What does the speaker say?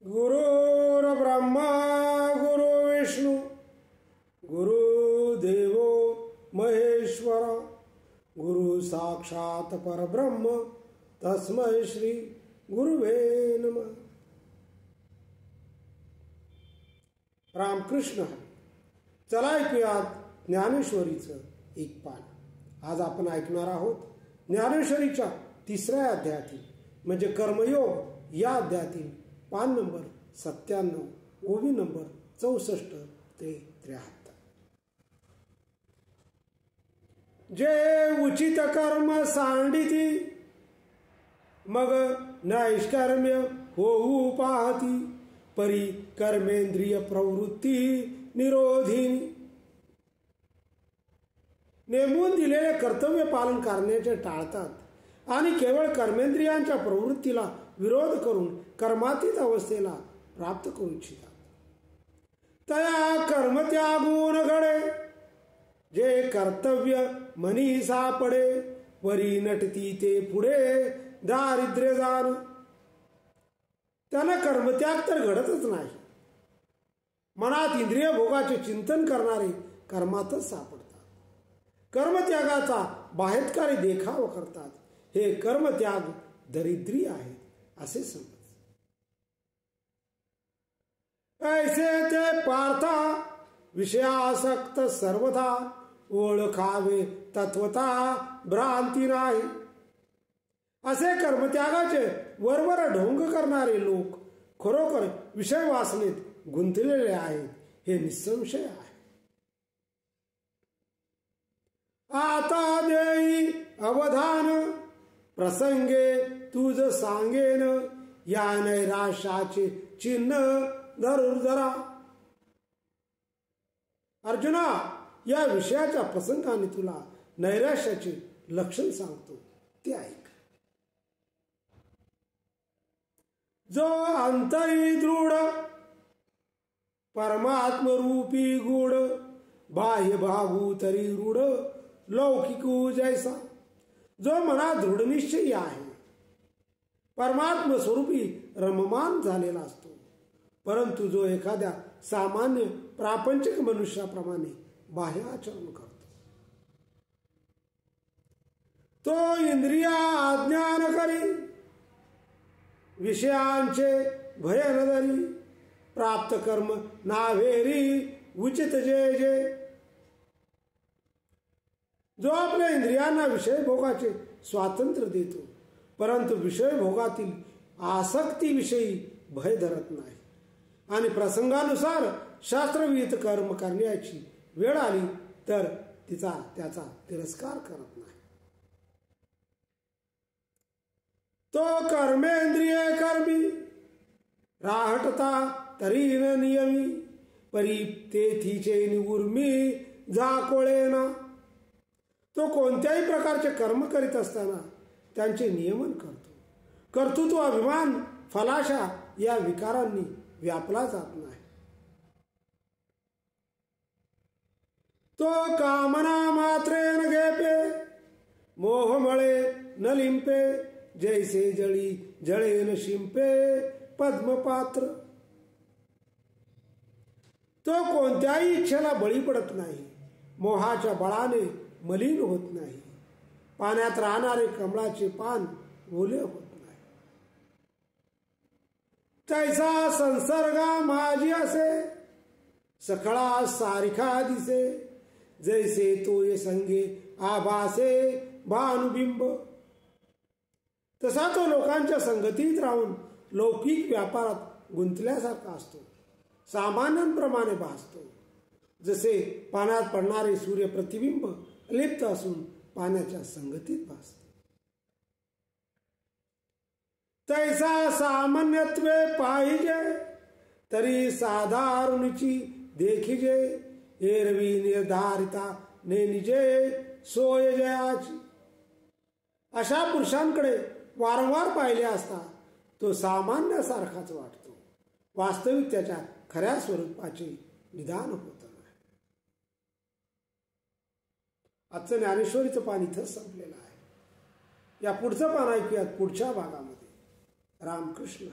गुरुर्ब्रह्मा गुरुर्विष्णू गुरुदेवो महेश्वरा गुरु साक्षात परब्रह्म तस्मै श्री गुरुवे नमः. रामकृष्ण. चला ऐकूयात ज्ञानेश्वरीचं एक पान. आज आपण ऐकणार आहोत ज्ञानेश्वरीच्या 3ऱ्या अध्यायातील म्हणजे कर्मयोग या अध्यायातील पान नंबर 97, ओवी नंबर 64 ते 73. जे उचित कर्म सांडिती मग नैष्कर्म्य होऊ पाहती परी कर्मेंद्रिय प्रवृत्ती निरोधिनी. नेमून दिलेले कर्तव्य पालन करण्याचे टाळतात आणि केवळ कर्मेंद्रियांच्या प्रवृत्तीला विरोध करून कर्मातीत अवस्थेला प्राप्त करू इच्छितात. तया कर्म त्यागून घडे जे कर्तव्य मनी सापडे वरी नटती ते पुढे दारिद्र्य जाण. त्यांना कर्मत्याग तर घडतच नाही. मनात इंद्रिय भोगाचे चिंतन करणारे कर्मातच सापडतात. कर्मत्यागाचा बाहेत्कारी देखाव करतात. हे कर्मत्याग दरिद्री आहेत असे समज. ऐसे ते पार्था विषयासक्त सर्वथा ओळखावे तत्वता भ्रांती नाही. असे कर्मत्यागाचे वरवर ढोंग करणारे लोक खरोखर विषय वासनेत गुंतलेले आहेत हे निसंशय आहे. आता देई अवधान प्रसंगे तुझ सांगेन या नैराश्याचे चिन्ह धरून जरा. अर्जुना, या विषयाच्या प्रसंगाने तुला नैराश्याचे लक्षण सांगतो ते ऐक. जो अंतरी दृढ परमात्मरूपी गुढ बाह्य भागू तरी रूढ लौकिकू जैसा. जो मनात दृढनिश्चयी आहे परमात्म स्वरूपी रममान झालेला असतो, परंतु जो एखाद्या सामान्य प्रापंचिक मनुष्याप्रमाणे बाह्य आचरण करतो तो इंद्रिया अज्ञान करी विषयांचे भय न धरी प्राप्त कर्म नावेरी उचित जे जे. जो आपल्या इंद्रियांना विषय भोगाचे स्वातंत्र्य देतो परंतु विषय भोगातील आसक्तीविषयी भय धरत नाही आणि प्रसंगानुसार शास्त्रविहित कर्म करण्याची वेळ आली तर त्याचा तिरस्कार करत नाही. तो कर्मेंद्रिय कर्मी राहटता तरी न नियमी परी तेथीचे निउर्मी जाकोळेना. तो कोणत्याही प्रकारचे कर्म करीत असताना त्यांचे नियमन करतो. कर्तृत्व अभिमान फलाशा या विकारांनी व्यापला जात नाही. तो कामना मात्रे न घेपे मोहमळे न लिंपे जैसे जळी जळे न शिंपे पद्मपात्र. तो कोणत्याही इच्छेला बळी पडत नाही. मोहाच्या बळाने मलिन होत नाही. पाण्यात राहणारे कमळाचे पान ओले होत नाही. तैसा संसर्गा माझी असे सखळा सारिखा दिसे जैसे तो ये संगे आभासे भानुबिंब. तसा तो लोकांच्या संगतीत राहून लौकिक व्यापारात गुंतल्यासारखा असतो. सामान्यांप्रमाणे भासतो. जसे पाण्यात पडणारे सूर्य प्रतिबिंब लिप्त असून पाण्याच्या संगतीत भासते. तैसा सामान्यत्वे पाहिजे तरी साधारणची देखिजे एरवी निर्धारिता ने निजे सोय जयाची. अशा पुरुषांकडे वारंवार पाहिले असता तो सामान्यासारखाच वाटतो. वास्तविक त्याच्या खऱ्या स्वरूपाचे निदान होत नाही. आजचं ज्ञानेश्वरीचं पान इथंच संपलेलं आहे. या पुढचं पान ऐकूयात पुढच्या भागामध्ये. रामकृष्ण.